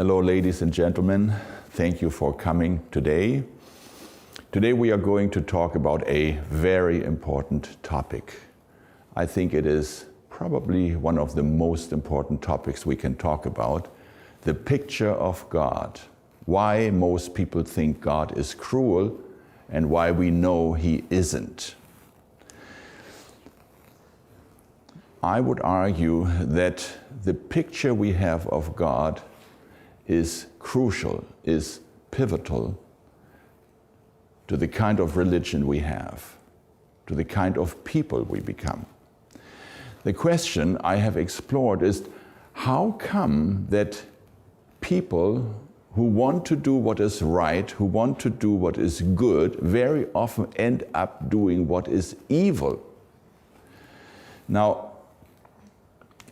Hello, ladies and gentlemen. Thank you for coming today. Today we are going to talk about a very important topic. I think it is probably one of the most important topics we can talk about, the picture of God. Why most people think God is cruel and why we know He isn't. I would argue that the picture we have of God is crucial, is pivotal to the kind of religion we have, to the kind of people we become. The question I have explored is, how come that people who want to do what is right, who want to do what is good, very often end up doing what is evil? Now,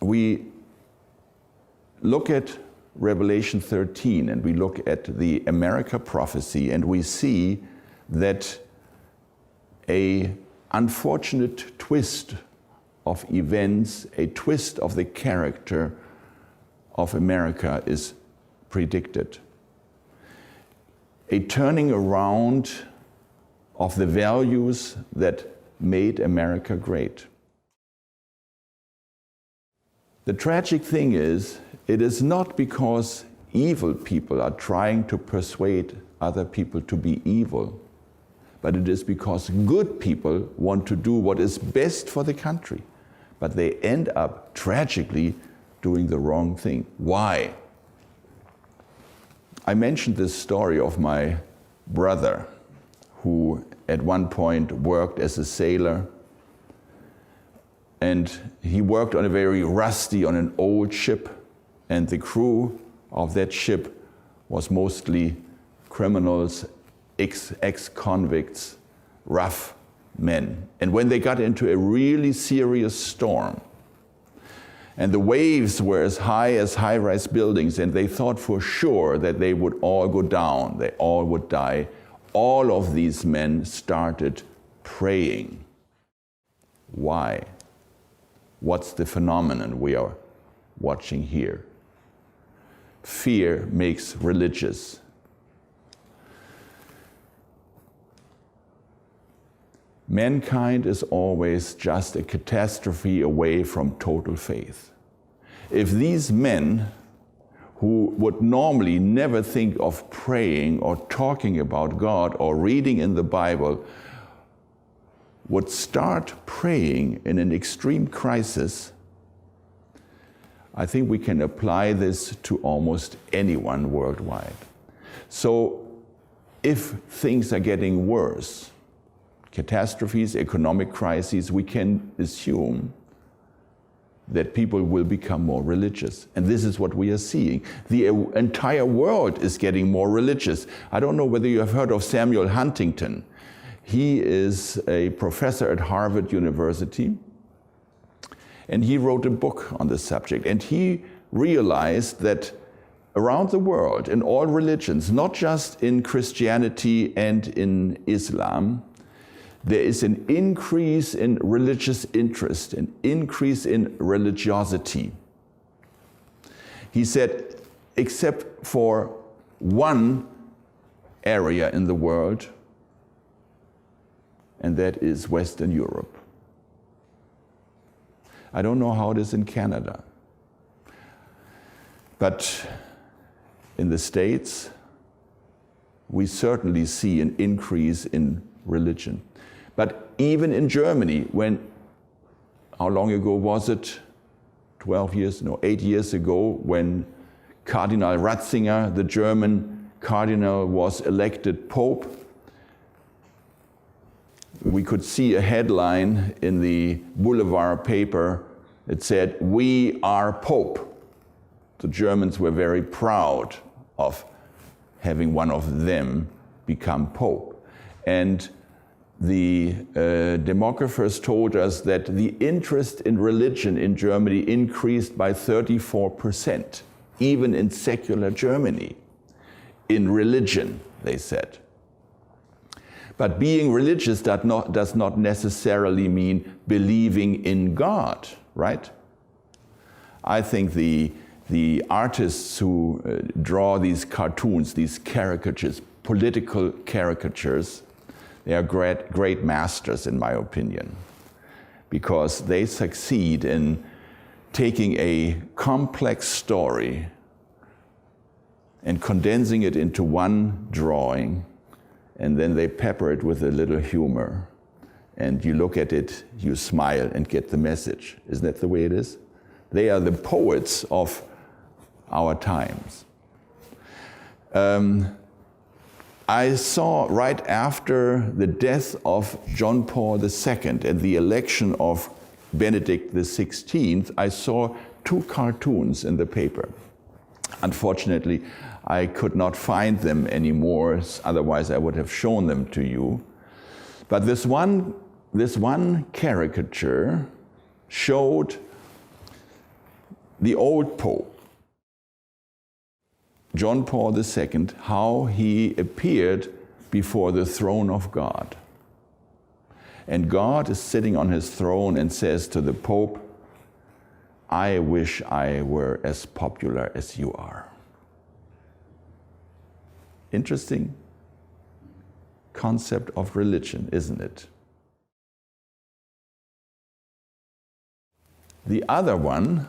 we look at Revelation 13 and we look at the America prophecy and we see that an unfortunate twist of events, a twist of the character of America is predicted. A turning around of the values that made America great. The tragic thing is, it is not because evil people are trying to persuade other people to be evil, but it is because good people want to do what is best for the country, but they end up tragically doing the wrong thing. Why? I mentioned this story of my brother, who at one point worked as a sailor, and he worked on an old ship, and the crew of that ship was mostly criminals, ex-convicts, rough men. And when they got into a really serious storm, and the waves were as high as high-rise buildings, and they thought for sure that they would all go down, they all would die, all of these men started praying. Why? What's the phenomenon we are watching here? Fear makes religious. Mankind is always just a catastrophe away from total faith. If these men, who would normally never think of praying or talking about God or reading in the Bible, would start praying in an extreme crisis, I think we can apply this to almost anyone worldwide. So if things are getting worse, catastrophes, economic crises, we can assume that people will become more religious. And this is what we are seeing. The entire world is getting more religious. I don't know whether you have heard of Samuel Huntington. He is a professor at Harvard University, and he wrote a book on this subject. And he realized that around the world, in all religions, not just in Christianity and in Islam, there is an increase in religious interest, an increase in religiosity. He said, except for one area in the world, and that is Western Europe. I don't know how it is in Canada, but in the States, we certainly see an increase in religion. But even in Germany, how long ago was it? 8 years ago, when Cardinal Ratzinger, the German cardinal, was elected Pope, we could see a headline in the Boulevard paper. It said, "We are Pope." The Germans were very proud of having one of them become Pope. And the demographers told us that the interest in religion in Germany increased by 34%, even in secular Germany, in religion, they said. But being religious does not necessarily mean believing in God, right? I think the the artists who draw these cartoons, these caricatures, political caricatures, they are great masters in my opinion, because they succeed in taking a complex story and condensing it into one drawing, and then they pepper it with a little humor. And you look at it, you smile and get the message. Isn't that the way it is? They are the poets of our times. I saw right after the death of John Paul II and the election of Benedict XVI, I saw 2 cartoons in the paper. Unfortunately, I could not find them anymore, otherwise I would have shown them to you. But this one caricature showed the old Pope, John Paul II, how he appeared before the throne of God. And God is sitting on his throne and says to the Pope, "I wish I were as popular as you are." Interesting concept of religion, isn't it? The other one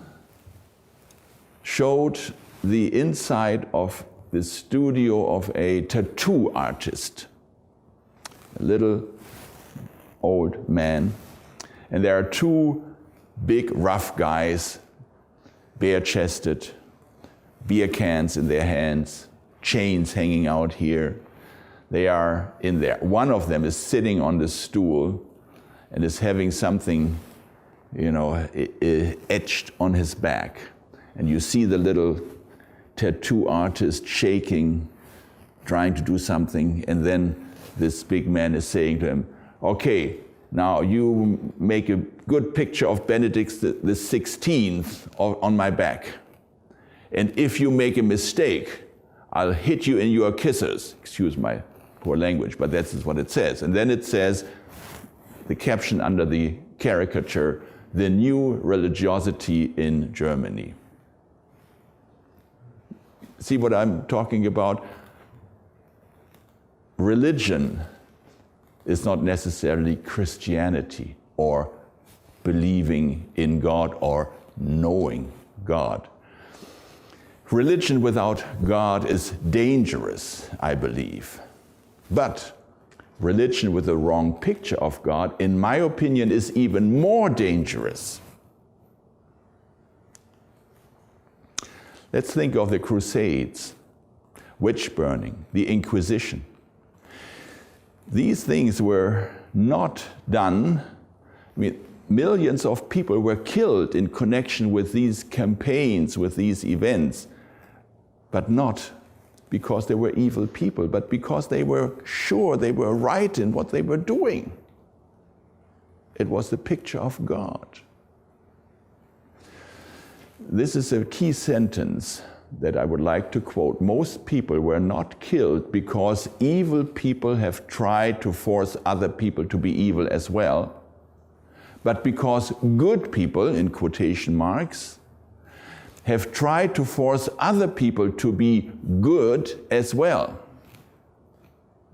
showed the inside of the studio of a tattoo artist, a little old man. And there are 2 big rough guys, bare-chested, beer cans in their hands, chains hanging out here. They are in there. One of them is sitting on the stool and is having something, etched on his back. And you see the little tattoo artist shaking, trying to do something, and then this big man is saying to him, "Okay, now you make a good picture of Benedict XVI on my back. And if you make a mistake, I'll hit you in your kisses." Excuse my poor language, but that's what it says. And then it says, the caption under the caricature, "The new religiosity in Germany." See what I'm talking about? Religion is not necessarily Christianity or believing in God or knowing God. Religion without God is dangerous, I believe. But religion with the wrong picture of God, in my opinion, is even more dangerous. Let's think of the Crusades, witch burning, the Inquisition. These things were not done. Millions of people were killed in connection with these campaigns, with these events, but not because they were evil people, but because they were sure they were right in what they were doing. It was the picture of God. This is a key sentence that I would like to quote. Most people were not killed because evil people have tried to force other people to be evil as well, but because good people, in quotation marks, have tried to force other people to be good as well.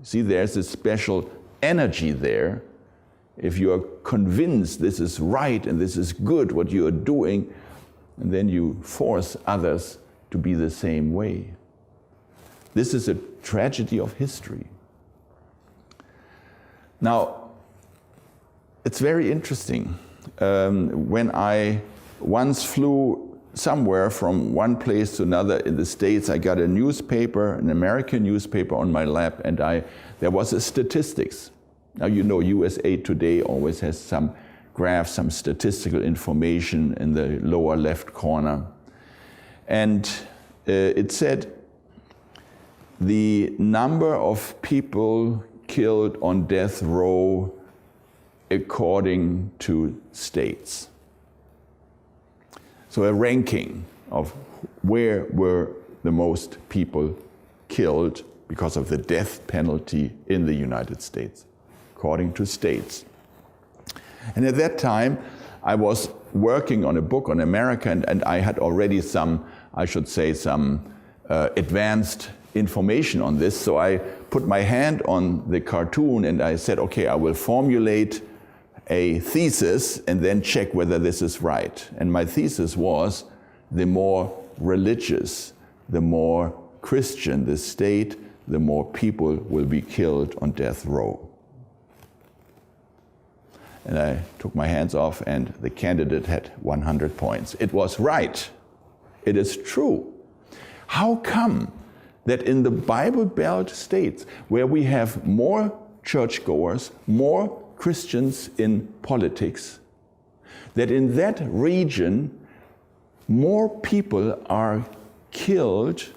See, there's a special energy there. If you are convinced this is right and this is good, what you are doing, and then you force others to be the same way. This is a tragedy of history. Now, it's very interesting. When I once flew somewhere from one place to another in the States, I got a newspaper, an American newspaper on my lap, and there was a statistics. Now, you know, USA Today always has some graphs, some statistical information in the lower left corner. And it said the number of people killed on death row according to states. So a ranking of where were the most people killed because of the death penalty in the United States, according to states. And at that time, I was working on a book on America, and I had already some I should say, some advanced information on this. So I put my hand on the cartoon and I said, okay, I will formulate a thesis and then check whether this is right. And my thesis was, the more religious, the more Christian the state, the more people will be killed on death row. And I took my hands off and the candidate had 100 points. It was right. It is true. How come that in the Bible Belt states, where we have more churchgoers, more Christians in politics, that in that region more people are killed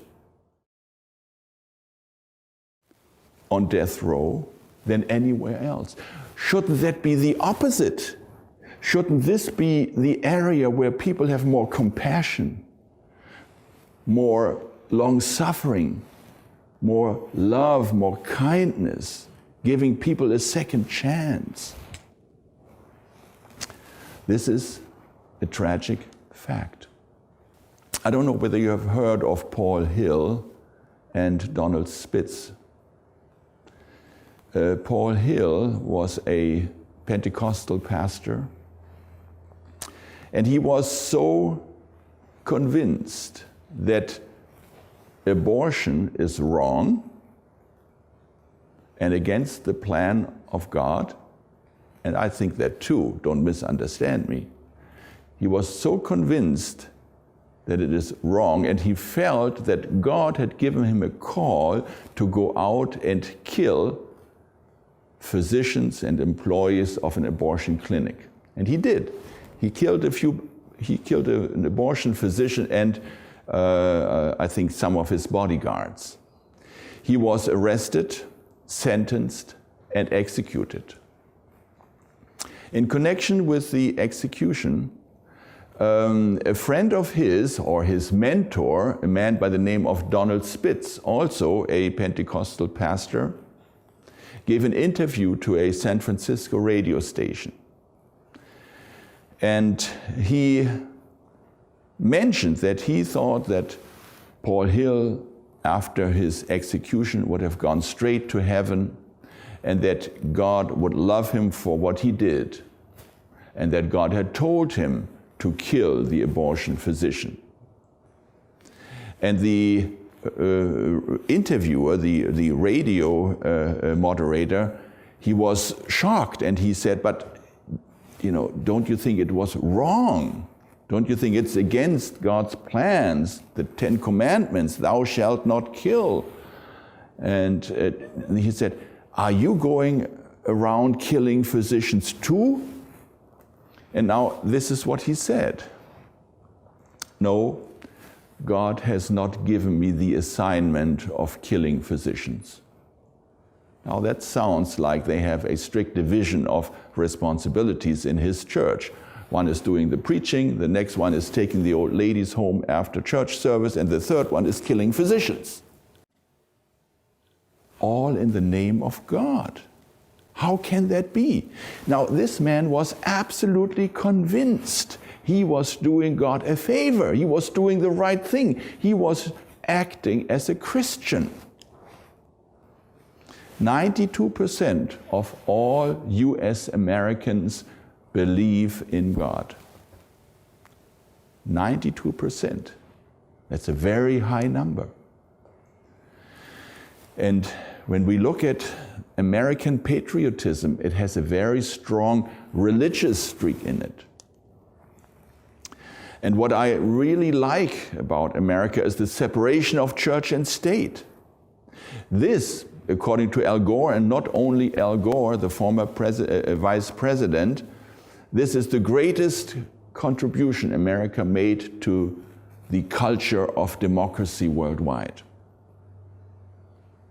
on death row than anywhere else? Shouldn't that be the opposite? Shouldn't this be the area where people have more compassion, more long-suffering, more love, more kindness, giving people a second chance? This is a tragic fact. I don't know whether you have heard of Paul Hill and Donald Spitz. Paul Hill was a Pentecostal pastor, and he was so convinced that abortion is wrong and against the plan of God, and I think that too, don't misunderstand me. He was so convinced that it is wrong, and he felt that God had given him a call to go out and kill physicians and employees of an abortion clinic. And he did. He killed an abortion physician and I think some of his bodyguards. He was arrested, sentenced, and executed. In connection with the execution, a friend of his, or his mentor, a man by the name of Donald Spitz, also a Pentecostal pastor, gave an interview to a San Francisco radio station. And he mentioned that he thought that Paul Hill, after his execution, would have gone straight to heaven, and that God would love him for what he did, and that God had told him to kill the abortion physician. And the interviewer, the radio moderator, he was shocked, and he said, but don't you think it was wrong? Don't you think it's against God's plans, the 10 Commandments, thou shalt not kill? And he said, are you going around killing physicians too? And now this is what he said. No, God has not given me the assignment of killing physicians. Now that sounds like they have a strict division of responsibilities in his church. One is doing the preaching, the next one is taking the old ladies home after church service, and the third one is killing physicians. All in the name of God. How can that be? Now, this man was absolutely convinced he was doing God a favor. He was doing the right thing. He was acting as a Christian. 92% of all US Americans believe in God. 92%. That's a very high number. And when we look at American patriotism, it has a very strong religious streak in it. And what I really like about America is the separation of church and state. This, according to Al Gore, and not only Al Gore, the former vice president, this is the greatest contribution America made to the culture of democracy worldwide.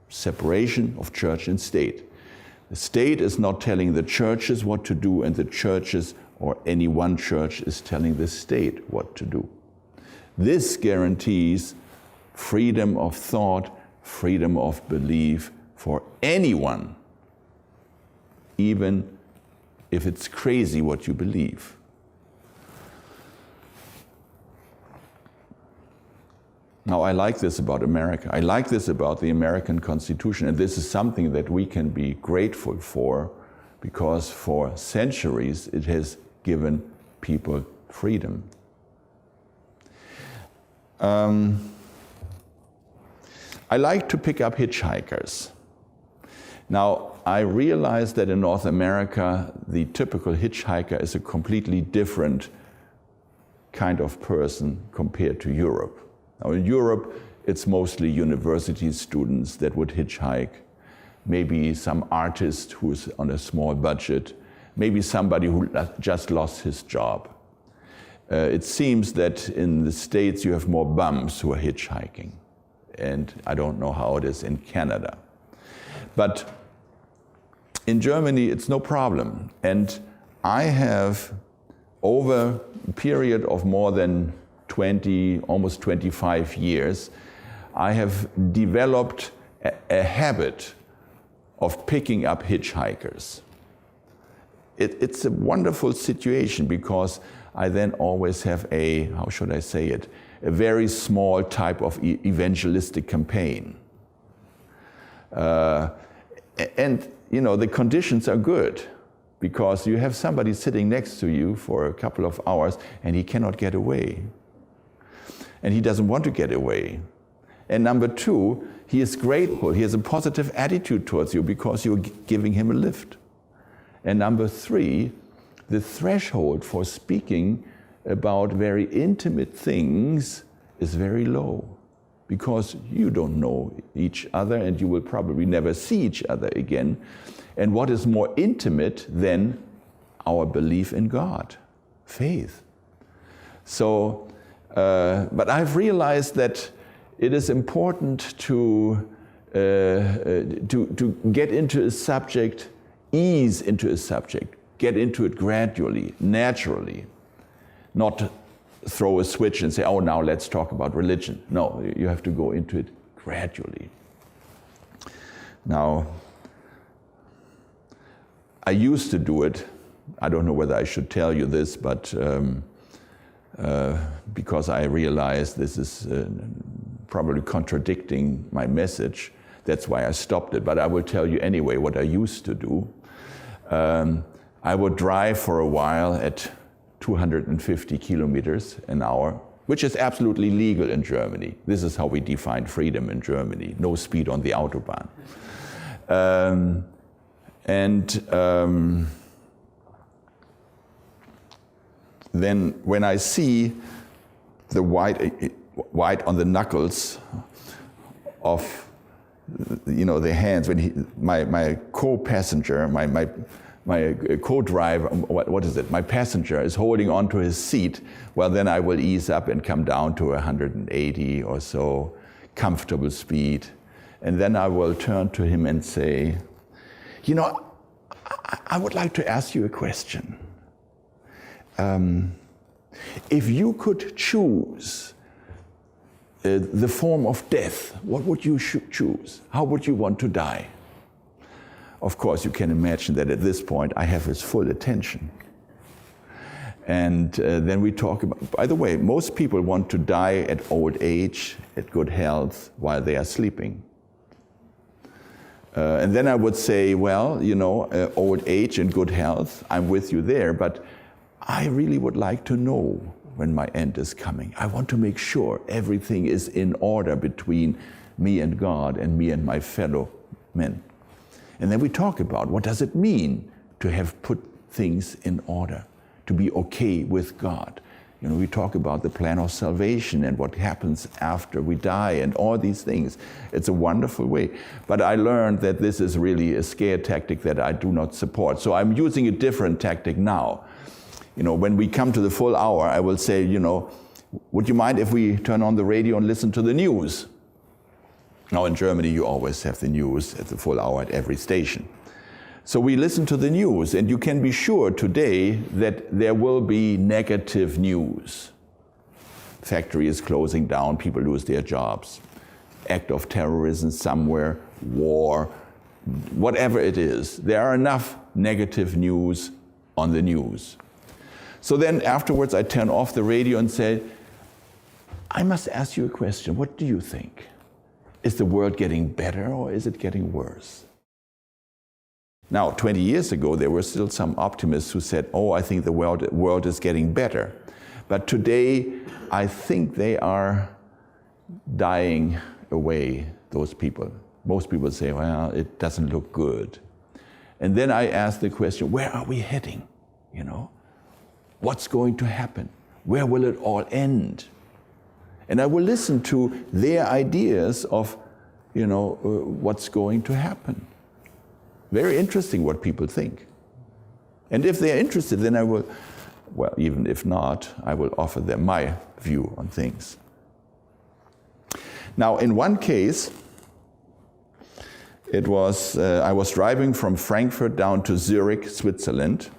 Separation of church and state. The state is not telling the churches what to do, and the churches or any one church is telling the state what to do. This guarantees freedom of thought, freedom of belief for anyone, even if it's crazy what you believe. Now, I like this about America. I like this about the American Constitution, and this is something that we can be grateful for, because for centuries it has given people freedom. I like to pick up hitchhikers. Now, I realize that in North America, the typical hitchhiker is a completely different kind of person compared to Europe. Now, in Europe, it's mostly university students that would hitchhike, maybe some artist who's on a small budget, maybe somebody who just lost his job. It seems that in the States you have more bums who are hitchhiking, and I don't know how it is in Canada. But in Germany it's no problem, and I have, over a period of more than 20, almost 25 years, I have developed a habit of picking up hitchhikers. It's a wonderful situation, because I then always have a, how should I say it, a very small type of evangelistic campaign. And you know, the conditions are good, because you have somebody sitting next to you for a couple of hours and he cannot get away. And he doesn't want to get away. And number two, he is grateful. He has a positive attitude towards you because you're giving him a lift. And number three, the threshold for speaking about very intimate things is very low, because you don't know each other and you will probably never see each other again. And what is more intimate than our belief in God? Faith. So, but I've realized that it is important to get into a subject, ease into a subject, get into it gradually, naturally, not throw a switch and say, oh, now let's talk about religion. No, you have to go into it gradually. Now, I used to do it. I don't know whether I should tell you this, but because I realized this is probably contradicting my message, that's why I stopped it. But I will tell you anyway what I used to do. I would drive for a while at 250 kilometers an hour, which is absolutely legal in Germany. This is how we define freedom in Germany: no speed on the Autobahn. Then when I see the white on the knuckles of, you know, the hands, when my co-passenger, my co-driver, what is it? My passenger is holding on to his seat. Well, then I will ease up and come down to 180 or so, comfortable speed. And then I will turn to him and say, you know, I would like to ask you a question. If you could choose the form of death, what would you choose? How would you want to die? Of course, you can imagine that at this point I have his full attention. And then we talk about, by the way, most people want to die at old age, at good health, while they are sleeping. And then I would say, well, you know, old age and good health, I'm with you there, but I really would like to know when my end is coming. I want to make sure everything is in order between me and God and me and my fellow men. And then we talk about, what does it mean to have put things in order, to be okay with God? You know, we talk about the plan of salvation and what happens after we die and all these things. It's a wonderful way. But I learned that this is really a scare tactic that I do not support. So I'm using a different tactic now. You know, when we come to the full hour, I will say, you know, would you mind if we turn on the radio and listen to the news? Now in Germany, you always have the news at the full hour at every station. So we listen to the news, and you can be sure today that there will be negative news. Factory is closing down, people lose their jobs. Act of terrorism somewhere, war, whatever it is. There are enough negative news on the news. So then afterwards I turn off the radio and say, I must ask you a question. What do you think? Is the world getting better or is it getting worse? Now, 20 years ago, there were still some optimists who said, oh, I think the world is getting better. But today, I think they are dying away, those people. Most people say, well, it doesn't look good. And then I ask the question, where are we heading? You know, what's going to happen? Where will it all end? And I will listen to their ideas of, what's going to happen. Very interesting what people think. And if they're interested, then I will, well, even if not, I will offer them my view on things. Now, in one case, it was, I was driving from Frankfurt down to Zurich, Switzerland.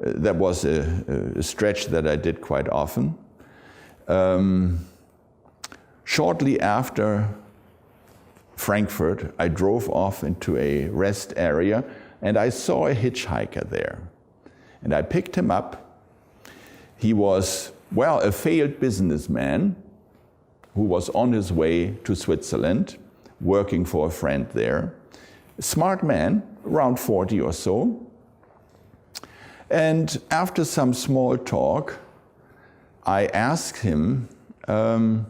That was a stretch that I did quite often. Shortly after Frankfurt, I drove off into a rest area and I saw a hitchhiker there. And I picked him up. He was, well, a failed businessman who was on his way to Switzerland, working for a friend there. A smart man, around 40 or so. And after some small talk, I asked him, do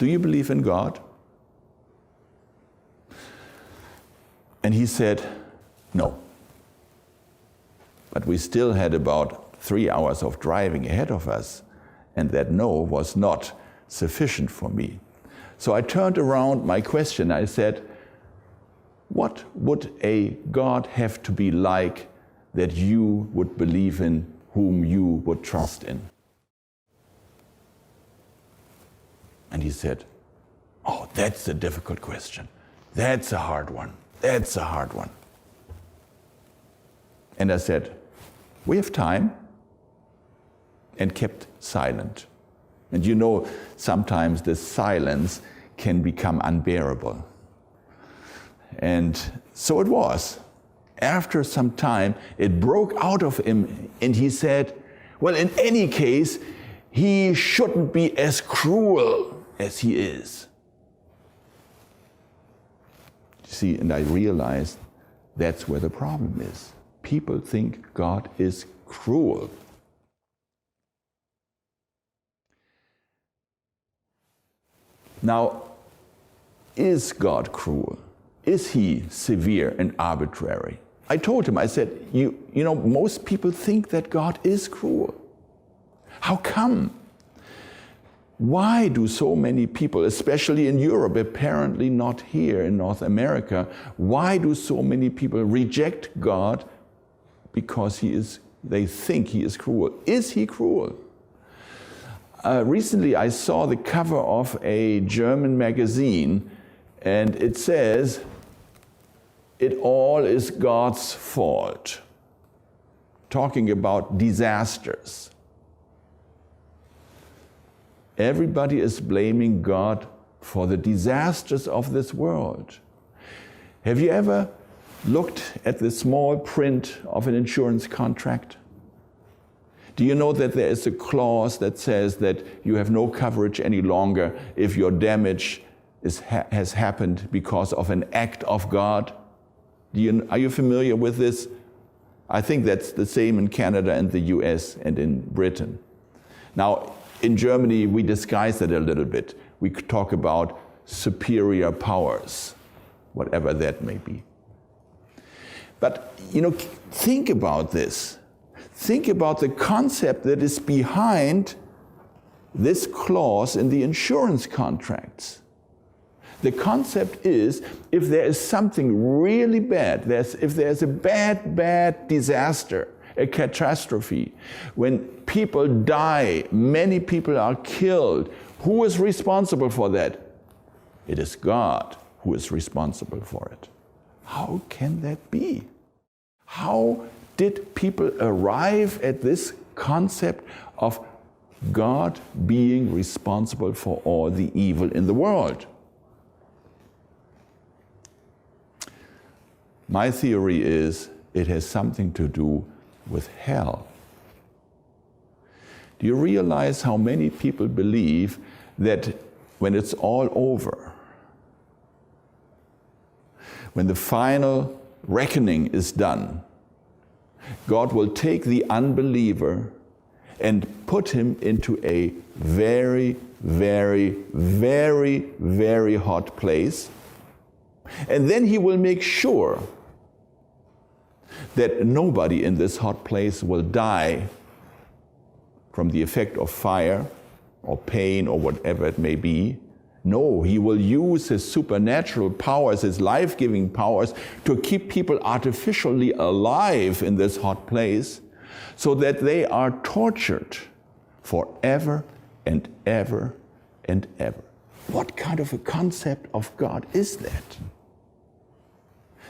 you believe in God? And he said, no. But we still had about 3 hours of driving ahead of us, and that no was not sufficient for me. So I turned around my question. I said, what would a God have to be like that you would believe in, whom you would trust in? And he said, oh, that's a difficult question. That's a hard one. That's a hard one. And I said, we have time, and kept silent. And you know, sometimes the silence can become unbearable. And so it was. After some time, it broke out of him, and he said, well, in any case, he shouldn't be as cruel as he is. See, and I realized that's where the problem is. People think God is cruel. Now, is God cruel? Is he severe and arbitrary? I told him, I said, you know, most people think that God is cruel. How come? Why do so many people, especially in Europe, apparently not here in North America, why do so many people reject God? Because they think he is cruel. Is he cruel? Recently I saw the cover of a German magazine, and it says, "It all is God's fault," talking about disasters. Everybody is blaming God for the disasters of this world. Have you ever looked at the small print of an insurance contract? Do you know that there is a clause that says that you have no coverage any longer if your damage has happened because of an act of God? Are you familiar with this? I think that's the same in Canada and the US and in Britain. Now, in Germany, we disguise it a little bit. We could talk about superior powers, whatever that may be. But, you know, think about this. Think about the concept that is behind this clause in the insurance contracts. The concept is, if there is something really bad, if there's a bad disaster, a catastrophe, when people die, many people are killed, who is responsible for that? It is God who is responsible for it. How can that be? How did people arrive at this concept of God being responsible for all the evil in the world? My theory is it has something to do with hell. Do you realize how many people believe that when it's all over, when the final reckoning is done, God will take the unbeliever and put him into a very, very, very, very hot place. And then he will make sure that nobody in this hot place will die from the effect of fire or pain or whatever it may be. No, he will use his supernatural powers, his life-giving powers, to keep people artificially alive in this hot place so that they are tortured forever and ever and ever. What kind of a concept of God is that?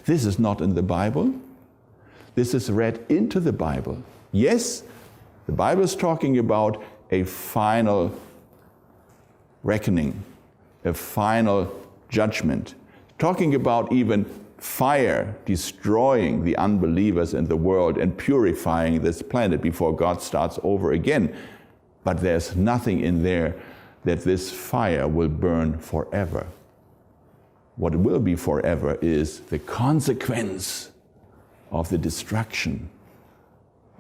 This is not in the Bible. This is read into the Bible. Yes, the Bible is talking about a final reckoning, a final judgment, talking about even fire destroying the unbelievers in the world and purifying this planet before God starts over again. But there's nothing in there that this fire will burn forever. What will be forever is the consequence of the destruction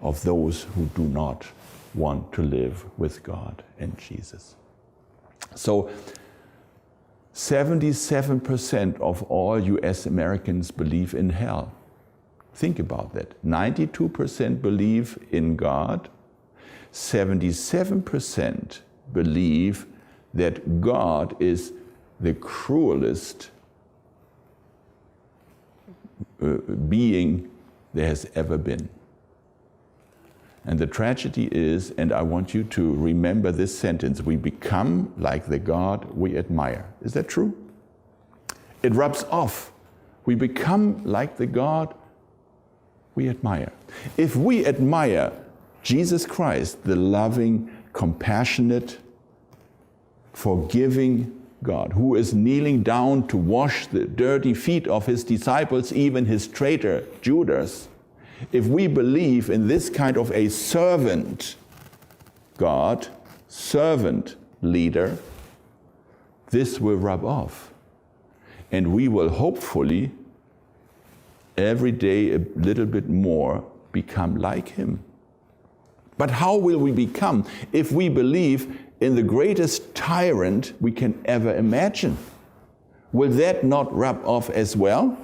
of those who do not want to live with God and Jesus. So 77% of all US Americans believe in hell. Think about that. 92% believe in God. 77% believe that God is the cruelest being there has ever been. And the tragedy is, and I want you to remember this sentence, we become like the God we admire. Is that true? It rubs off. We become like the God we admire. If we admire Jesus Christ, the loving, compassionate, forgiving God, who is kneeling down to wash the dirty feet of his disciples, even his traitor Judas, if we believe in this kind of a servant God, servant leader, this will rub off. And we will hopefully every day a little bit more become like him. But how will we become if we believe in the greatest tyrant we can ever imagine? Will that not rub off as well?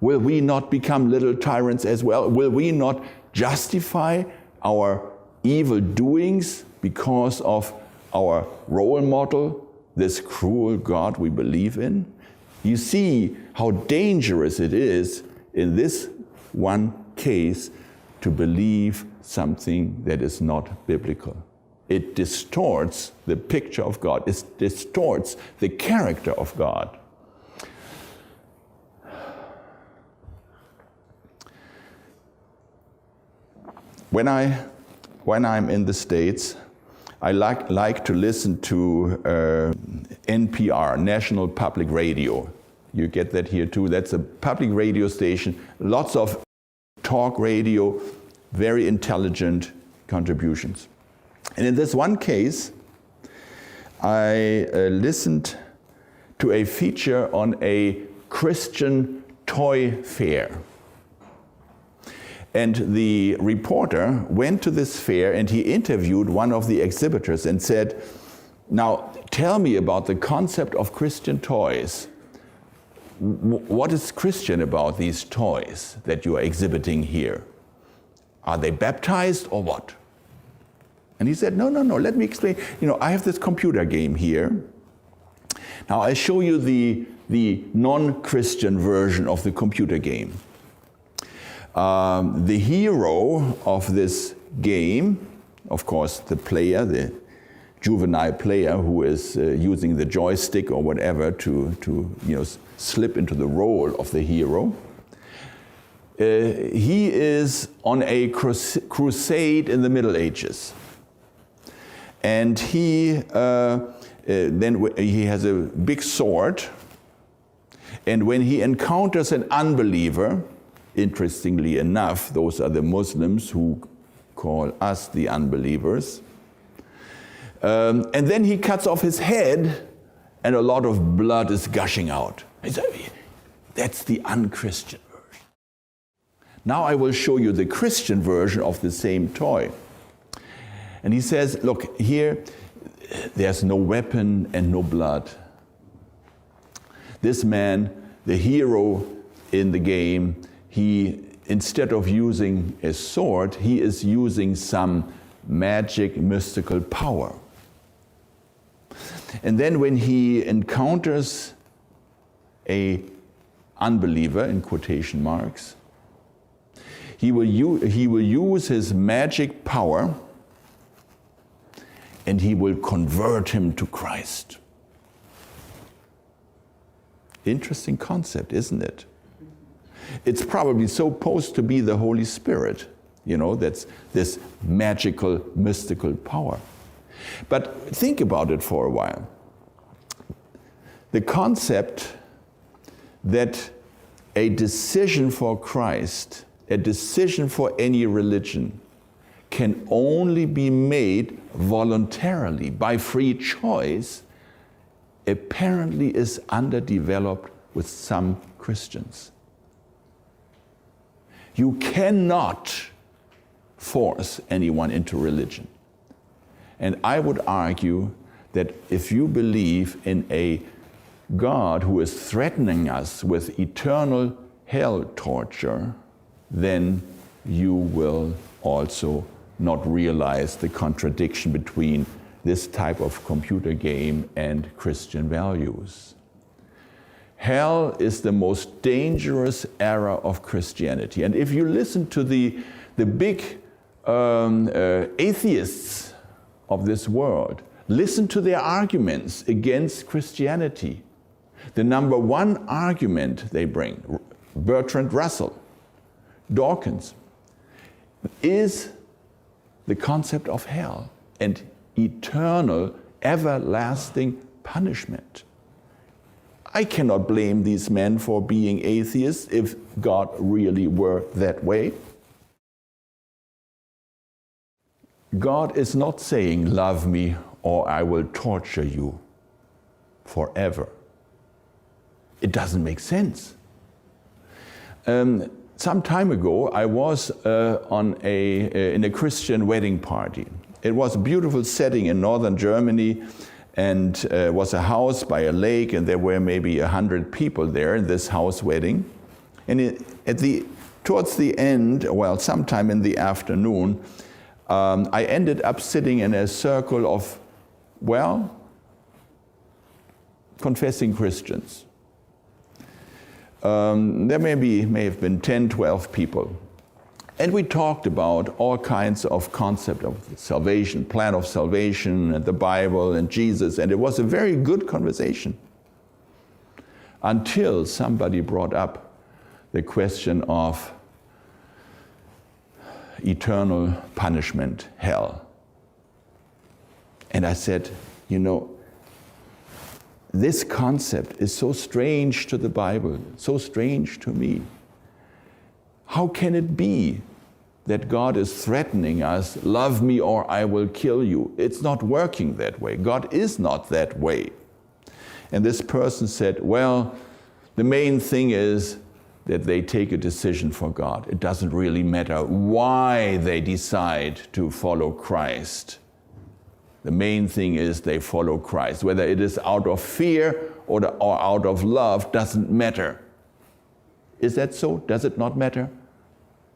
Will we not become little tyrants as well? Will we not justify our evil doings because of our role model, this cruel God we believe in? You see how dangerous it is in this one case to believe something that is not biblical. It distorts the picture of God. It distorts the character of God. When I'm in the States, I like to listen to NPR, National Public Radio. You get that here too. That's a public radio station. Lots of talk radio, very intelligent contributions. And in this one case, I listened to a feature on a Christian toy fair. And the reporter went to this fair and he interviewed one of the exhibitors and said, "Now, tell me about the concept of Christian toys. What is Christian about these toys that you are exhibiting here? Are they baptized or what?" And he said, no, let me explain. I have this computer game here. Now, I show you the non-Christian version of the computer game. The hero of this game, of course, the player, the juvenile player who is using the joystick or whatever to slip into the role of the hero, he is on a crusade in the Middle Ages. And he has a big sword, and when he encounters an unbeliever, interestingly enough, those are the Muslims who call us the unbelievers, And then he cuts off his head, and a lot of blood is gushing out. That's the unchristian version. Now I will show you the Christian version of the same toy. And he says, look, here, there's no weapon and no blood. This man, the hero in the game, he, instead of using a sword, he is using some magic, mystical power. And then when he encounters a unbeliever, in quotation marks, he will use his magic power and he will convert him to Christ. Interesting concept, isn't it? It's probably supposed to be the Holy Spirit, that's this magical, mystical power. But think about it for a while. The concept that a decision for Christ, a decision for any religion, can only be made voluntarily, by free choice, apparently is underdeveloped with some Christians. You cannot force anyone into religion. And I would argue that if you believe in a God who is threatening us with eternal hell torture, then you will also not realize the contradiction between this type of computer game and Christian values. Hell is the most dangerous era of Christianity. And if you listen to the big atheists of this world, listen to their arguments against Christianity. The number one argument they bring, Bertrand Russell, Dawkins, is the concept of hell and eternal, everlasting punishment. I cannot blame these men for being atheists if God really were that way. God is not saying, love me or I will torture you forever. It doesn't make sense. Some time ago, I was in a Christian wedding party. It was a beautiful setting in northern Germany, and it was a house by a lake, and there were maybe 100 people there in this house wedding. And towards the end, sometime in the afternoon, I ended up sitting in a circle of, confessing Christians. There may have been 10, 12 people. And we talked about all kinds of concepts of salvation, plan of salvation, and the Bible, and Jesus, and it was a very good conversation. Until somebody brought up the question of eternal punishment, hell. And I said, this concept is so strange to the Bible, so strange to me. How can it be that God is threatening us, love me or I will kill you? It's not working that way. God is not that way. And this person said, the main thing is that they take a decision for God. It doesn't really matter why they decide to follow Christ. The main thing is they follow Christ. Whether it is out of fear or out of love doesn't matter. Is that so? Does it not matter?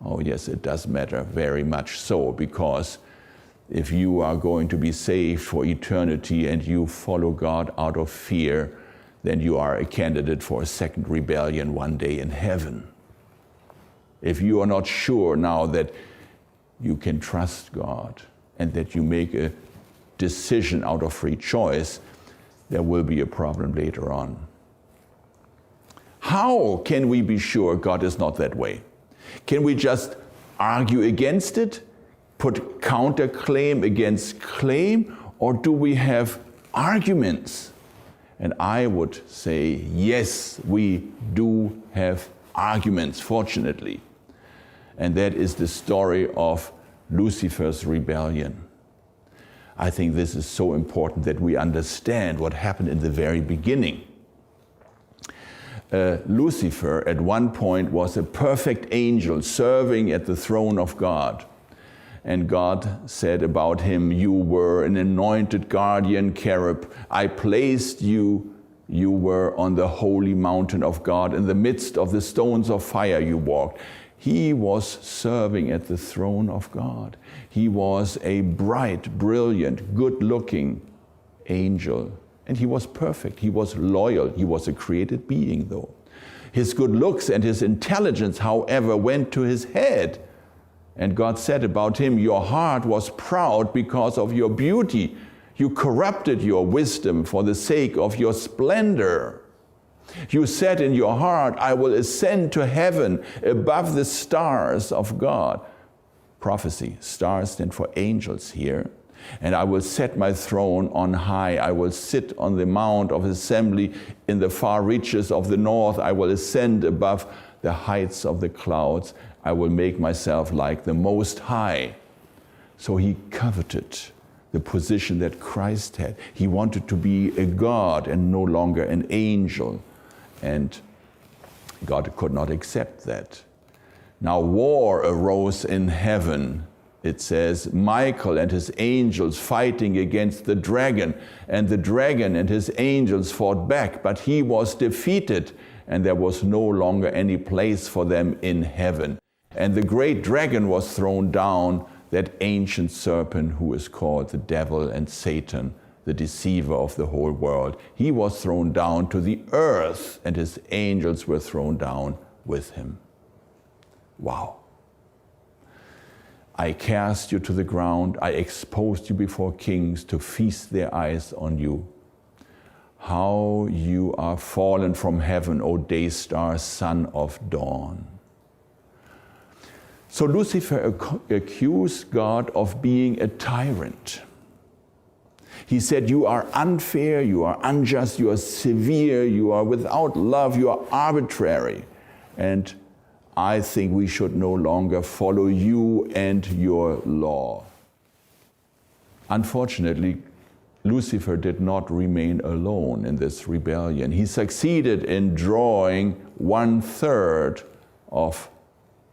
Oh yes, it does matter, very much so, because if you are going to be saved for eternity and you follow God out of fear, then you are a candidate for a second rebellion one day in heaven. If you are not sure now that you can trust God and that you make a decision out of free choice, there will be a problem later on. How can we be sure God is not that way? Can we just argue against it, put counterclaim against claim, or do we have arguments? And I would say, yes, we do have arguments, fortunately. And that is the story of Lucifer's rebellion. I think this is so important that we understand what happened in the very beginning. Lucifer at one point was a perfect angel serving at the throne of God. And God said about him, "You were an anointed guardian cherub. I placed you. You were on the holy mountain of God. In the midst of the stones of fire you walked." He was serving at the throne of God. He was a bright, brilliant, good-looking angel. And he was perfect. He was loyal. He was a created being, though. His good looks and his intelligence, however, went to his head. And God said about him, "Your heart was proud because of your beauty. You corrupted your wisdom for the sake of your splendor. You said in your heart, 'I will ascend to heaven above the stars of God.'" Prophecy, stars stand for angels here. "And I will set my throne on high. I will sit on the mount of assembly in the far reaches of the north. I will ascend above the heights of the clouds. I will make myself like the Most High." So he coveted the position that Christ had. He wanted to be a God and no longer an angel. And God could not accept that. Now war arose in heaven. It says, Michael and his angels fighting against the dragon, and the dragon and his angels fought back, but he was defeated, and there was no longer any place for them in heaven. And the great dragon was thrown down, that ancient serpent who is called the devil and Satan, the deceiver of the whole world. He was thrown down to the earth, and his angels were thrown down with him. Wow. "I cast you to the ground. I exposed you before kings to feast their eyes on you. How you are fallen from heaven, O day star, son of dawn." So Lucifer accused God of being a tyrant. He said, "You are unfair, you are unjust, you are severe, you are without love, you are arbitrary. And I think we should no longer follow you and your law." Unfortunately, Lucifer did not remain alone in this rebellion. He succeeded in drawing 1/3 of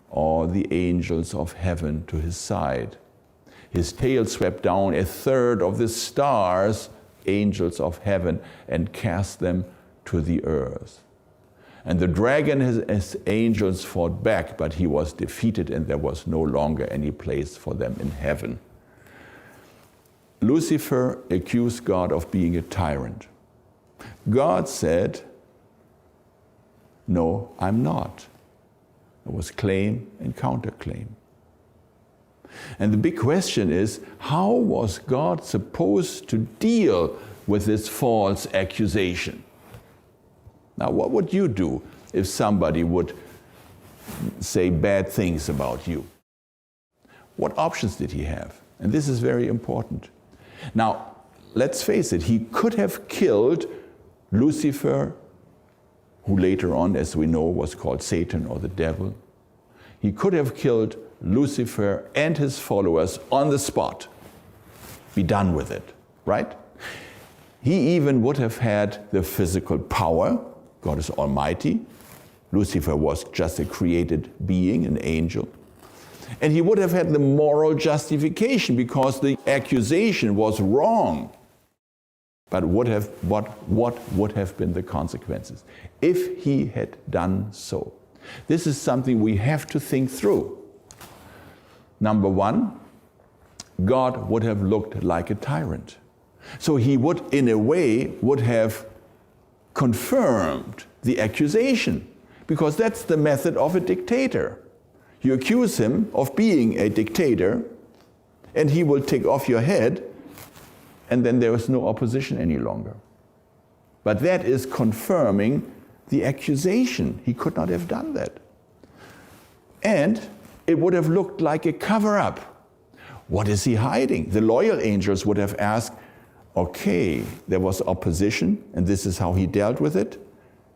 all the angels of heaven to his side. His tail swept down 1/3 of the stars, angels of heaven, and cast them to the earth. And the dragon and his angels fought back, but he was defeated, and there was no longer any place for them in heaven. Lucifer accused God of being a tyrant. God said, "No, I'm not." There was claim and counterclaim. And the big question is, how was God supposed to deal with this false accusation? Now, what would you do if somebody would say bad things about you? What options did he have? And this is very important. Now, let's face it, he could have killed Lucifer, who later on, as we know, was called Satan or the devil. He could have killed Lucifer and his followers on the spot. Be done with it, right? He even would have had the physical power. God is almighty. Lucifer was just a created being, an angel. And he would have had the moral justification because the accusation was wrong. But what would have been the consequences if he had done so? This is something we have to think through. Number one, God would have looked like a tyrant. So he would, in a way, would have confirmed the accusation, because that's the method of a dictator. You accuse him of being a dictator, and he will take off your head, and then there is no opposition any longer. But that is confirming the accusation. He could not have done that. And it would have looked like a cover-up. What is he hiding? The loyal angels would have asked, okay, there was opposition, and this is how he dealt with it.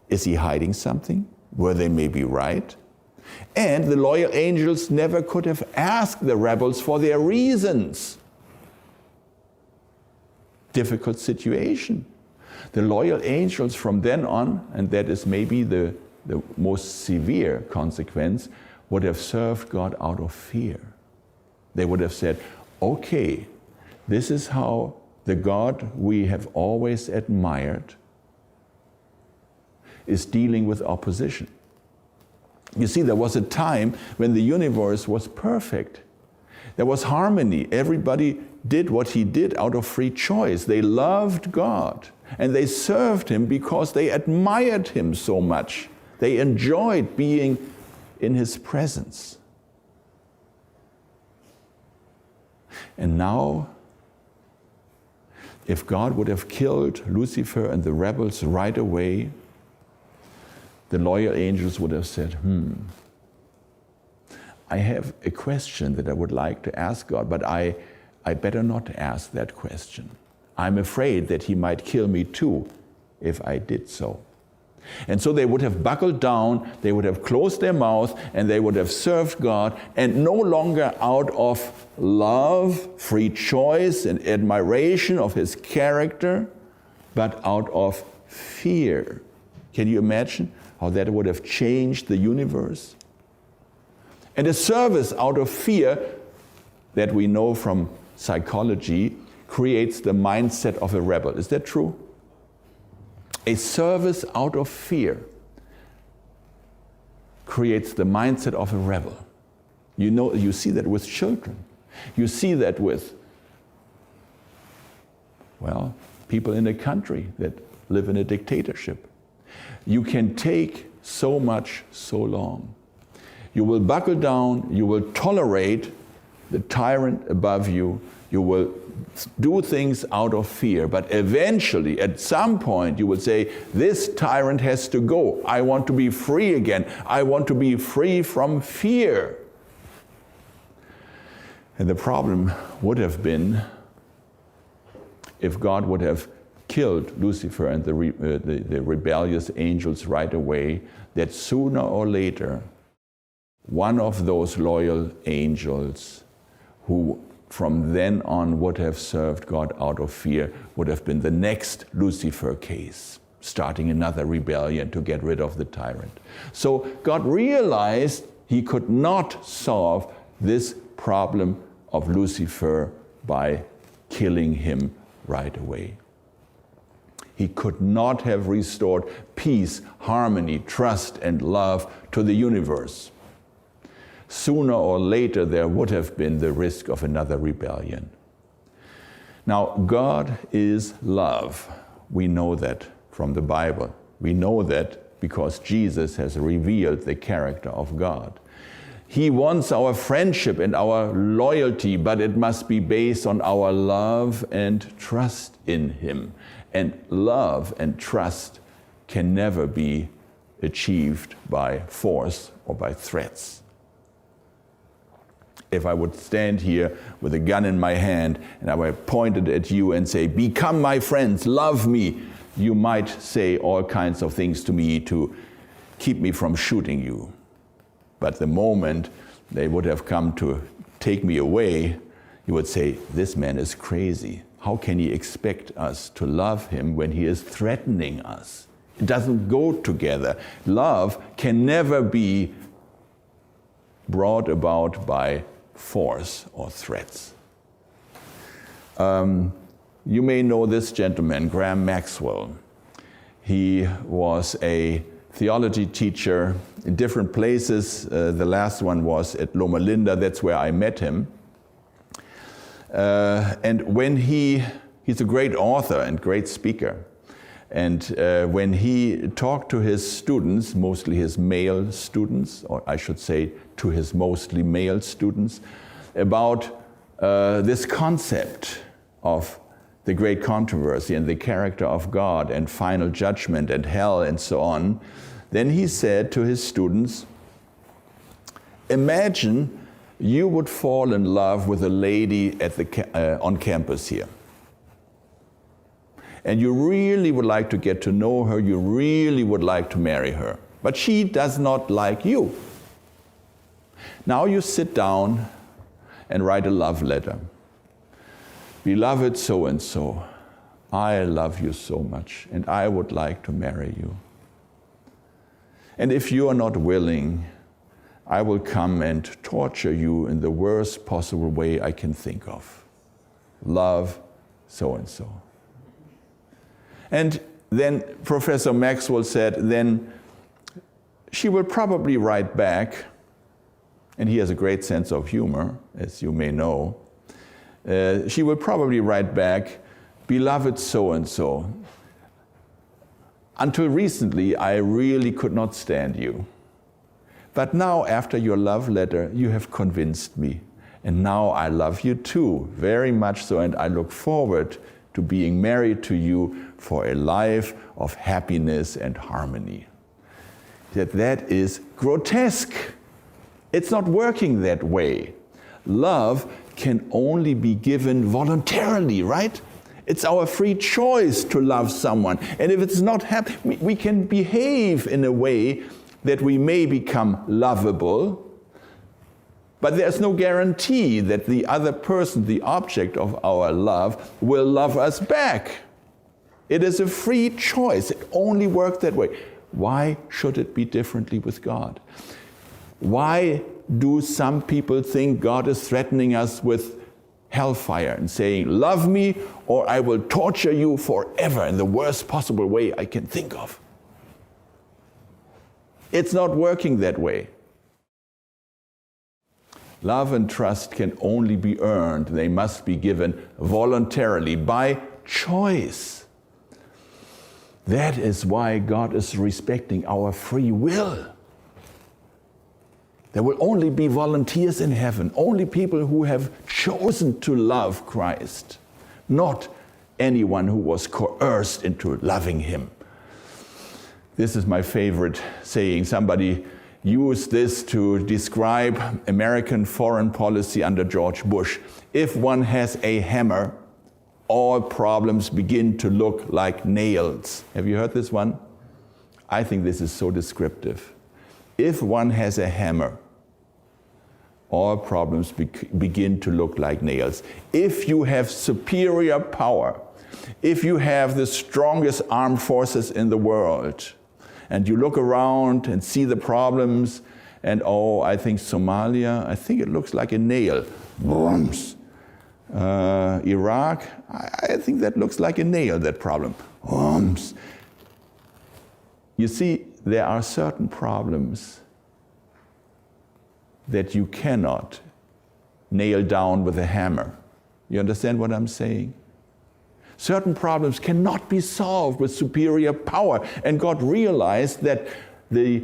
Is he hiding something? Were they maybe right? And the loyal angels never could have asked the rebels for their reasons. difficult situation. The loyal angels from then on, and that is maybe the most severe consequence, would have served God out of fear. They would have said, okay, this is how the God we have always admired is dealing with opposition. You see, there was a time when the universe was perfect. There was harmony. Everybody did what he did out of free choice. They loved God and they served him because they admired him so much. They enjoyed being in his presence. And now, if God would have killed Lucifer and the rebels right away, the loyal angels would have said, I have a question that I would like to ask God, but I better not ask that question. I'm afraid that he might kill me too if I did so. And so they would have buckled down, they would have closed their mouth, and they would have served God, and no longer out of love, free choice, and admiration of his character, but out of fear. Can you imagine how that would have changed the universe? And a service out of fear, that we know from psychology, creates the mindset of a rebel. Is that true? A service out of fear creates the mindset of a rebel. You see that with children. You see that with, people in a country that live in a dictatorship. You can take so much so long. You will buckle down, you will tolerate the tyrant above you, you will do things out of fear, but eventually, at some point, you will say, this tyrant has to go. I want to be free again. I want to be free from fear. And the problem would have been if God would have killed Lucifer and the rebellious angels right away, that sooner or later, one of those loyal angels who from then on would have served God out of fear would have been the next Lucifer case, starting another rebellion to get rid of the tyrant. So God realized he could not solve this problem of Lucifer by killing him right away. He could not have restored peace, harmony, trust, and love to the universe. Sooner or later, there would have been the risk of another rebellion. Now, God is love. We know that from the Bible. We know that because Jesus has revealed the character of God. He wants our friendship and our loyalty, but it must be based on our love and trust in him. And love and trust can never be achieved by force or by threats. If I would stand here with a gun in my hand and I would point it at you and say, become my friends, love me, you might say all kinds of things to me to keep me from shooting you. But the moment they would have come to take me away, you would say, this man is crazy. How can he expect us to love him when he is threatening us? It doesn't go together. Love can never be brought about by force or threats. You may know this gentleman, Graham Maxwell. He was a theology teacher in different places. The last one was at Loma Linda. That's where I met him. And when he's a great author and great speaker. And when he talked to his students, mostly his male students, or I should say to his mostly male students, about this concept of the great controversy and the character of God and final judgment and hell and so on, then he said to his students, imagine you would fall in love with a lady at on campus here. And you really would like to get to know her, you really would like to marry her. But she does not like you. Now you sit down and write a love letter. Beloved so-and-so, I love you so much, and I would like to marry you. And if you are not willing, I will come and torture you in the worst possible way I can think of. Love so-and-so. And then Professor Maxwell said, then she will probably write back, and he has a great sense of humor, as you may know. She will probably write back, beloved so-and-so, until recently I really could not stand you. But now, after your love letter, you have convinced me. And now I love you too, very much so, and I look forward to being married to you for a life of happiness and harmony. That is grotesque. It's not working that way. Love can only be given voluntarily, right? It's our free choice to love someone. And if it's not happening, we can behave in a way that we may become lovable, but there's no guarantee that the other person, the object of our love, will love us back. It is a free choice. It only works that way. Why should it be differently with God? Why do some people think God is threatening us with hellfire and saying, love me or I will torture you forever in the worst possible way I can think of? It's not working that way. Love and trust can only be earned. They must be given voluntarily, by choice. That is why God is respecting our free will. There will only be volunteers in heaven, only people who have chosen to love Christ, not anyone who was coerced into loving him. This is my favorite saying. Somebody used this to describe American foreign policy under George Bush. If one has a hammer, all problems begin to look like nails. Have you heard this one? I think this is so descriptive. If one has a hammer, all problems begin to look like nails. If you have superior power, if you have the strongest armed forces in the world, and you look around and see the problems, and I think Somalia, I think it looks like a nail. Bombs. Iraq, I think that looks like a nail, that problem. Bombs. You see, there are certain problems that you cannot nail down with a hammer. You understand what I'm saying? Certain problems cannot be solved with superior power. And God realized that the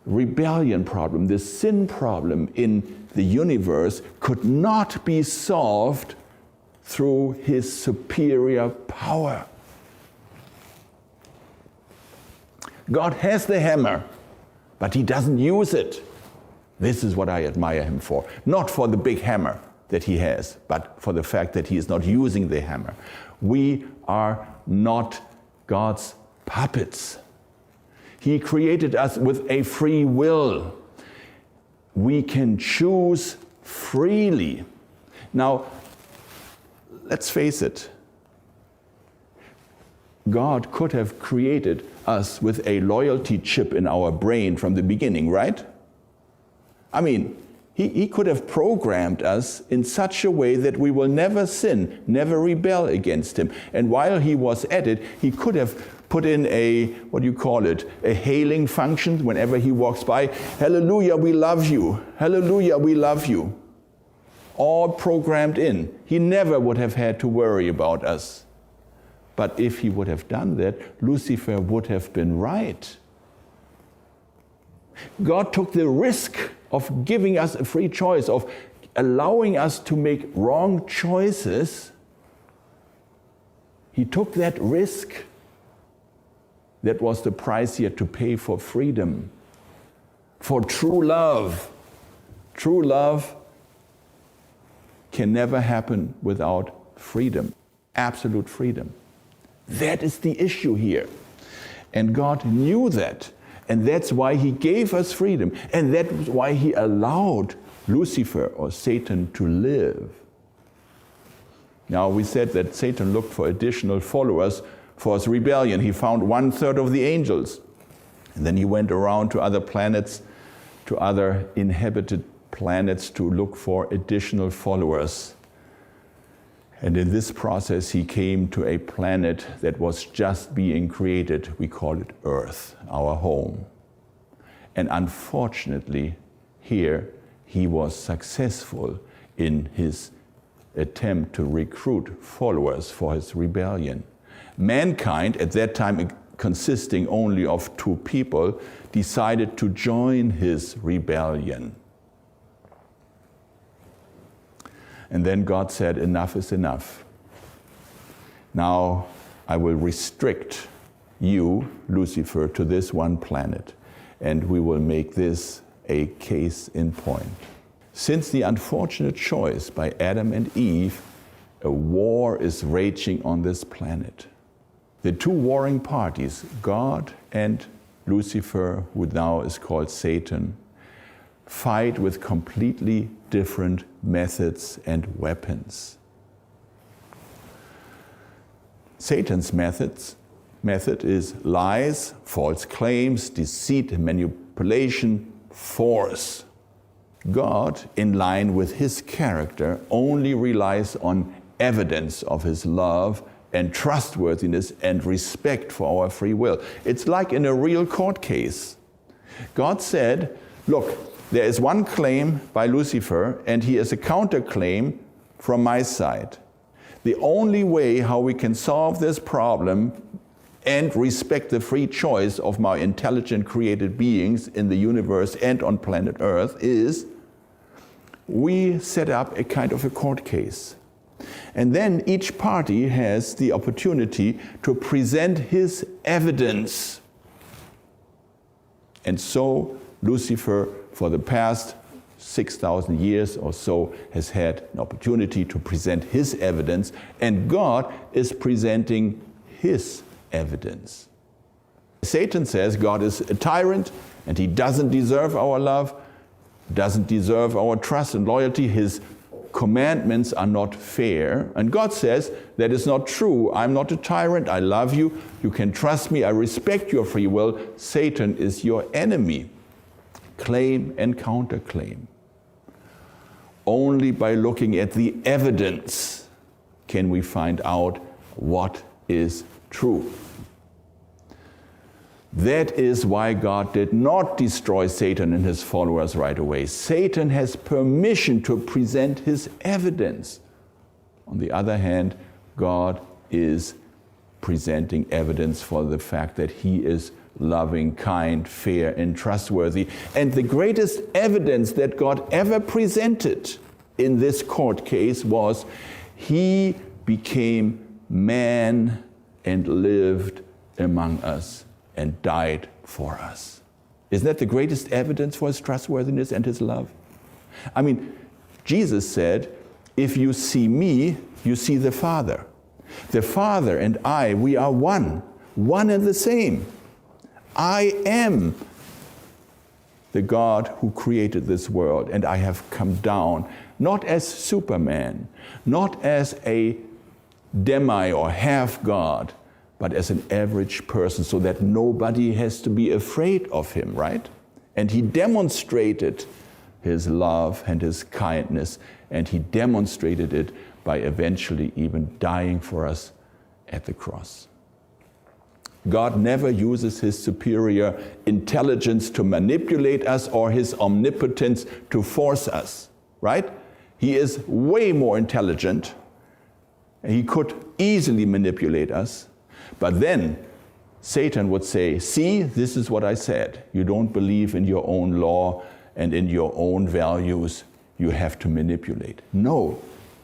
rebellion problem, the sin problem in the universe could not be solved through his superior power. God has the hammer, but he doesn't use it. This is what I admire him for. Not for the big hammer that he has, but for the fact that he is not using the hammer. We are not God's puppets. He created us with a free will. We can choose freely. Now, let's face it. God could have created us with a loyalty chip in our brain from the beginning, right? I mean, he could have programmed us in such a way that we will never sin, never rebel against him. And while he was at it, he could have put in a hailing function whenever he walks by. Hallelujah, we love you. Hallelujah, we love you. All programmed in. He never would have had to worry about us. But if he would have done that, Lucifer would have been right. God took the risk of giving us a free choice, of allowing us to make wrong choices. He took that risk. That was the price he had to pay for freedom, for true love. True love can never happen without freedom, absolute freedom. That is the issue here. And God knew that. And that's why he gave us freedom. And that's why he allowed Lucifer or Satan to live. Now, we said that Satan looked for additional followers for his rebellion. He found 1/3 of the angels. And then he went around to other planets, to other inhabited planets to look for additional followers. And in this process, he came to a planet that was just being created. We call it Earth, our home. And unfortunately, here, he was successful in his attempt to recruit followers for his rebellion. Mankind, at that time consisting only of 2 people, decided to join his rebellion. And then God said, enough is enough. Now I will restrict you, Lucifer, to this one planet, and we will make this a case in point. Since the unfortunate choice by Adam and Eve, a war is raging on this planet. The 2 warring parties, God and Lucifer, who now is called Satan, fight with completely different methods and weapons. Satan's method is lies, false claims, deceit, manipulation, force. God, in line with his character, only relies on evidence of his love and trustworthiness and respect for our free will. It's like in a real court case. God said, look, there is one claim by Lucifer, and he has a counterclaim from my side. The only way how we can solve this problem and respect the free choice of my intelligent created beings in the universe and on planet Earth is we set up a kind of a court case. And then each party has the opportunity to present his evidence. And so Lucifer, for the past 6,000 years or so, has had an opportunity to present his evidence, and God is presenting his evidence. Satan says God is a tyrant and he doesn't deserve our love, doesn't deserve our trust and loyalty. His commandments are not fair. And God says that is not true. I'm not a tyrant. I love you. You can trust me. I respect your free will. Satan is your enemy. Claim and counterclaim. Only by looking at the evidence can we find out what is true. That is why God did not destroy Satan and his followers right away. Satan has permission to present his evidence. On the other hand, God is presenting evidence for the fact that he is loving, kind, fair, and trustworthy. And the greatest evidence that God ever presented in this court case was he became man and lived among us and died for us. Isn't that the greatest evidence for his trustworthiness and his love? I mean, Jesus said, if you see me, you see the Father. The Father and I, we are one and the same. I am the God who created this world, and I have come down, not as Superman, not as a demi or half God, but as an average person, so that nobody has to be afraid of him, right? And he demonstrated his love and his kindness, and he demonstrated it by eventually even dying for us at the cross. God never uses his superior intelligence to manipulate us or his omnipotence to force us, right? He is way more intelligent. He could easily manipulate us. But then Satan would say, see, this is what I said. You don't believe in your own law and in your own values. You have to manipulate. No,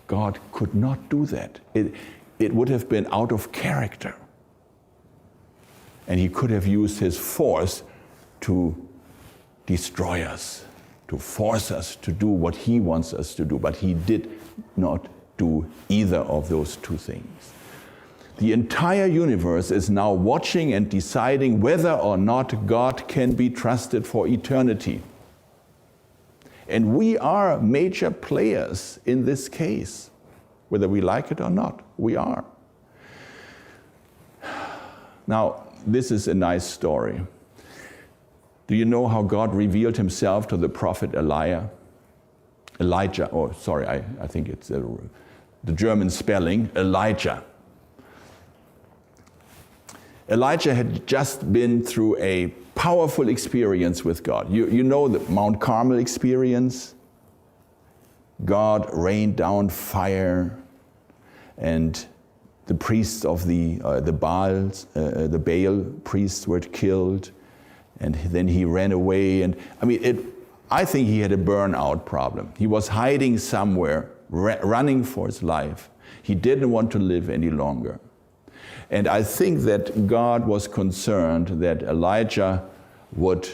God could not do that. It would have been out of character. And he could have used his force to destroy us, to force us to do what he wants us to do. But he did not do either of those two things. The entire universe is now watching and deciding whether or not God can be trusted for eternity. And we are major players in this case. whether we like it or not. We are. Now, this is a nice story. Do you know how God revealed himself to the prophet Elijah? I think it's the German spelling, Elijah. Elijah had just been through a powerful experience with God. You know the Mount Carmel experience? God rained down fire, and the priests of the Baal priests were killed, and then he ran away. And I think he had a burnout problem. He was hiding somewhere, running for his life. He didn't want to live any longer. And I think that God was concerned that Elijah would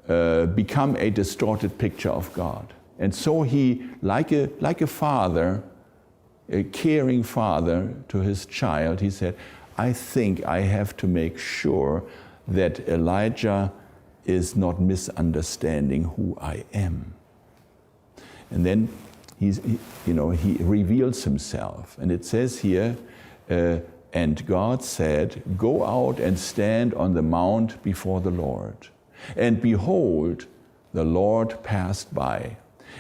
become a distorted picture of God. And so he, like a father, a caring father to his child, he said, I think I have to make sure that Elijah is not misunderstanding who I am. And then he reveals himself. And it says here, and God said, go out and stand on the mount before the Lord. And behold, the Lord passed by.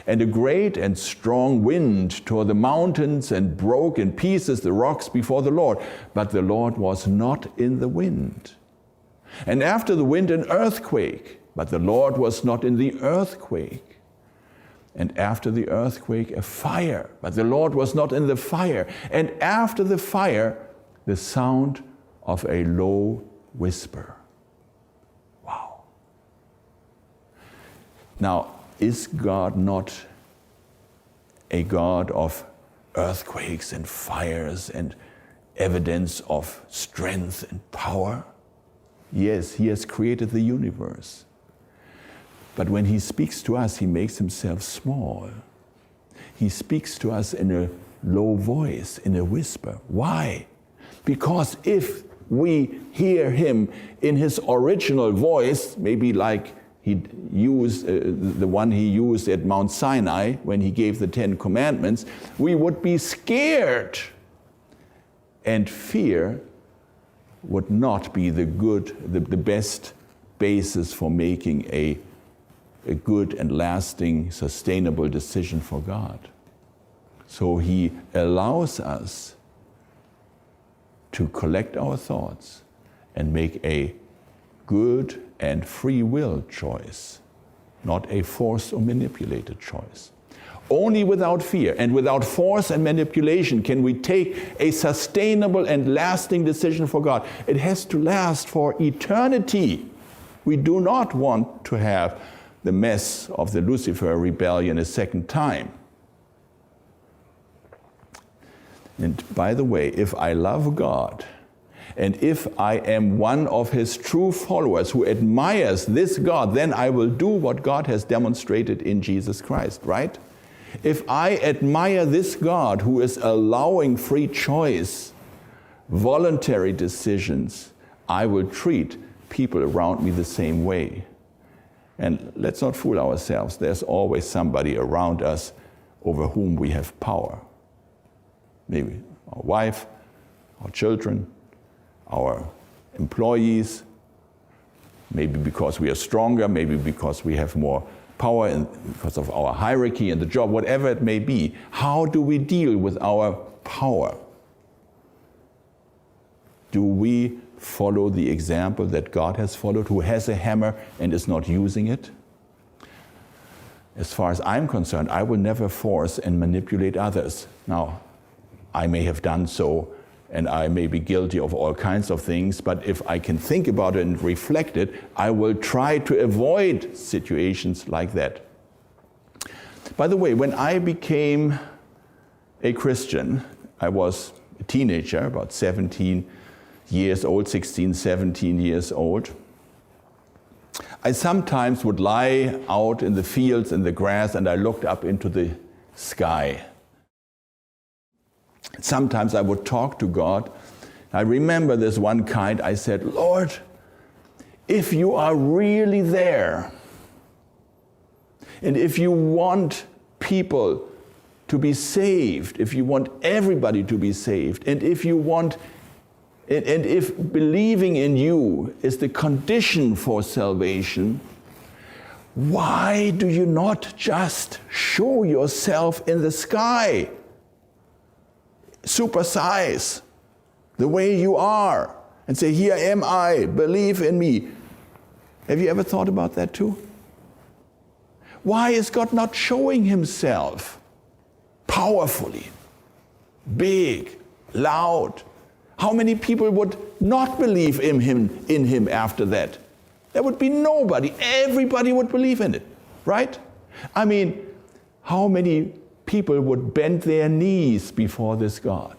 And a great and strong wind tore the mountains and broke in pieces the rocks before the Lord. But the Lord was not in the wind. And after the wind, an earthquake. But the Lord was not in the earthquake. And after the earthquake, a fire. But the Lord was not in the fire. And after the fire, the sound of a low whisper. Wow. Now, is God not a God of earthquakes and fires and evidence of strength and power? Yes, he has created the universe. But when he speaks to us, he makes himself small. He speaks to us in a low voice, in a whisper. Why? Because if we hear him in his original voice, maybe like he used the one he used at Mount Sinai when he gave the 10 Commandments, we would be scared. And fear would not be the best basis for making a good and lasting, sustainable decision for God. So he allows us to collect our thoughts and make a good and free will choice, not a forced or manipulated choice. Only without fear and without force and manipulation can we take a sustainable and lasting decision for God. It has to last for eternity. We do not want to have the mess of the Lucifer rebellion a second time. And by the way, if I love God, and if I am one of his true followers who admires this God, then I will do what God has demonstrated in Jesus Christ, right? If I admire this God who is allowing free choice, voluntary decisions, I will treat people around me the same way. And let's not fool ourselves. There's always somebody around us over whom we have power. Maybe our wife, our children, our employees, maybe because we are stronger, maybe because we have more power and because of our hierarchy and the job, whatever it may be. How do we deal with our power? Do we follow the example that God has followed, who has a hammer and is not using it? As far as I'm concerned, I will never force and manipulate others. Now, I may have done so, and I may be guilty of all kinds of things, but if I can think about it and reflect it, I will try to avoid situations like that. By the way, when I became a Christian, I was a teenager, about 17 years old, 16, 17 years old. I sometimes would lie out in the fields, in the grass, and I looked up into the sky. Sometimes I would talk to God. I remember this one kind, I said, Lord, if you are really there, and if you want people to be saved, if you want everybody to be saved, and if you want, and if believing in you is the condition for salvation, why do you not just show yourself in the sky? Supersize the way you are and say, here am I, believe in me. Have you ever thought about that too? Why is God not showing himself powerfully, big, loud? How many people would not believe in him after that? There would be nobody. Everybody would believe in it, right? I mean, how many people would bend their knees before this God?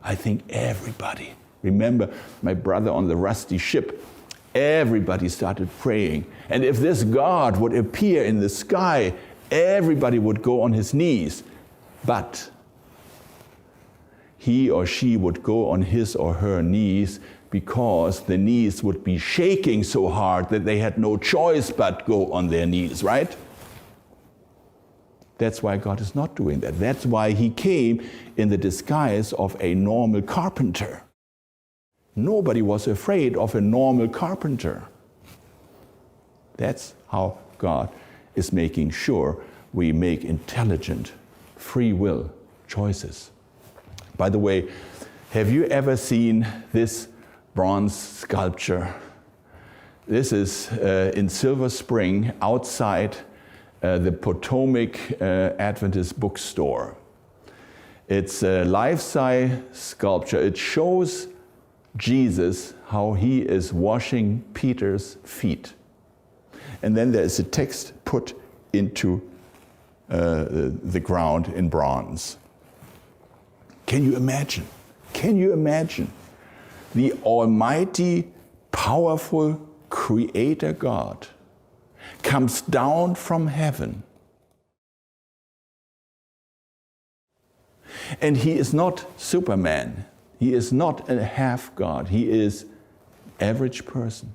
I think everybody. Remember my brother on the rusty ship? Everybody started praying. And if this God would appear in the sky, everybody would go on his knees. But he or she would go on his or her knees because the knees would be shaking so hard that they had no choice but go on their knees, right? That's why God is not doing that. That's why he came in the disguise of a normal carpenter. Nobody was afraid of a normal carpenter. That's how God is making sure we make intelligent, free will choices. By the way, have you ever seen this bronze sculpture? This is in Silver Spring outside the Potomac Adventist bookstore. It's a life-size sculpture. It shows Jesus, how he is washing Peter's feet. And then there is a text put into the ground in bronze. Can you imagine? Can you imagine the almighty, powerful Creator God comes down from heaven, and he is not Superman. He is not a half God. He is average person.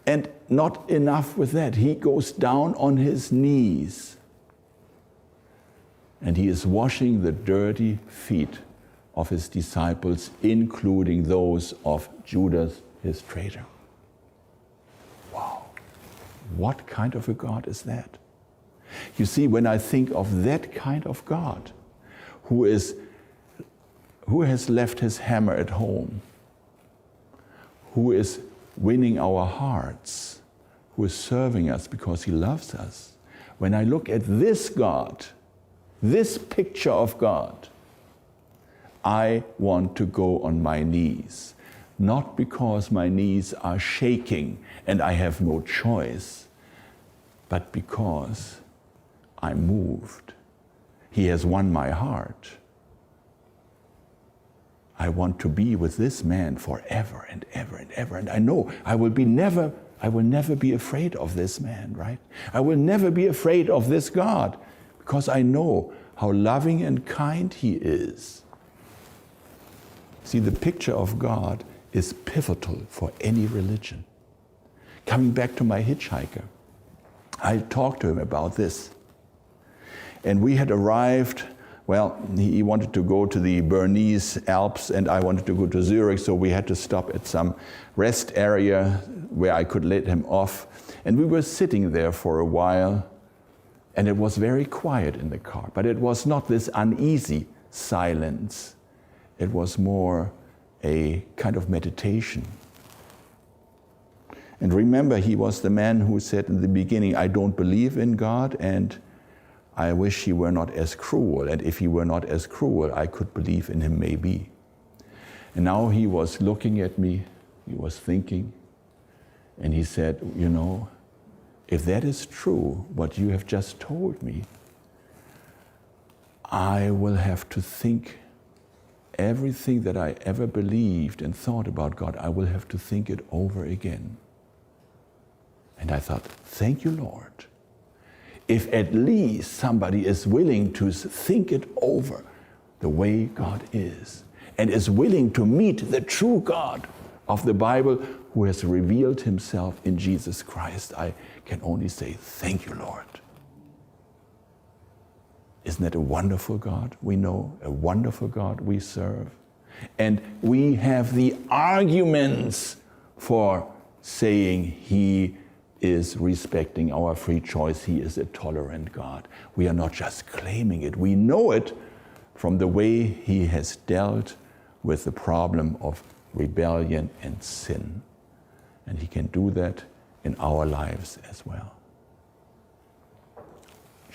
And not enough with that. He goes down on his knees and he is washing the dirty feet of his disciples, including those of Judas, his traitor. Wow. What kind of a God is that? You see, when I think of that kind of God, who has left his hammer at home, who is winning our hearts, who is serving us because he loves us. When I look at this God, this picture of God, I want to go on my knees, not because my knees are shaking and I have no choice, but because I'm moved. He has won my heart. I want to be with this man forever and ever and ever. And I know I will never be afraid of this man, right? I will never be afraid of this God because I know how loving and kind he is. See, the picture of God is pivotal for any religion. Coming back to my hitchhiker, I talked to him about this. And we had arrived. Well, he wanted to go to the Bernese Alps and I wanted to go to Zurich, so we had to stop at some rest area where I could let him off. And we were sitting there for a while and it was very quiet in the car, but it was not this uneasy silence. It was more a kind of meditation. And remember, he was the man who said in the beginning, I don't believe in God and I wish he were not as cruel, and if he were not as cruel, I could believe in him maybe. And now he was looking at me, he was thinking, and he said, you know, if that is true, what you have just told me, I will have to think everything that I ever believed and thought about God, I will have to think it over again. And I thought, thank you, Lord. If at least somebody is willing to think it over the way God is and is willing to meet the true God of the Bible who has revealed himself in Jesus Christ, I can only say, thank you, Lord. Isn't that a wonderful God we know, a wonderful God we serve? And we have the arguments for saying He is respecting our free choice. He is a tolerant God. We are not just claiming it. We know it from the way He has dealt with the problem of rebellion and sin. And He can do that in our lives as well.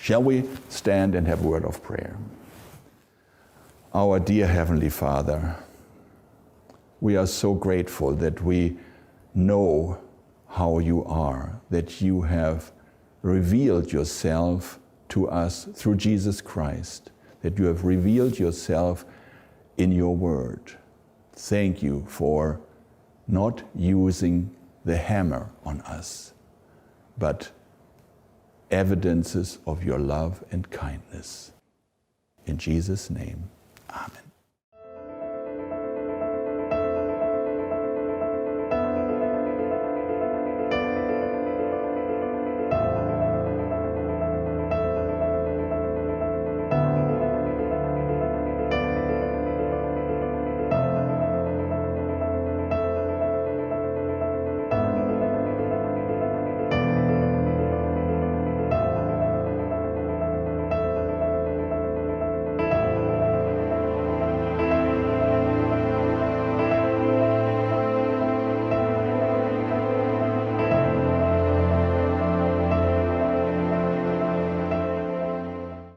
Shall we stand and have a word of prayer? Our dear Heavenly Father, we are so grateful that we know how You are, that You have revealed Yourself to us through Jesus Christ, that You have revealed Yourself in Your Word. Thank You for not using the hammer on us, but evidences of Your love and kindness. In Jesus' name, amen.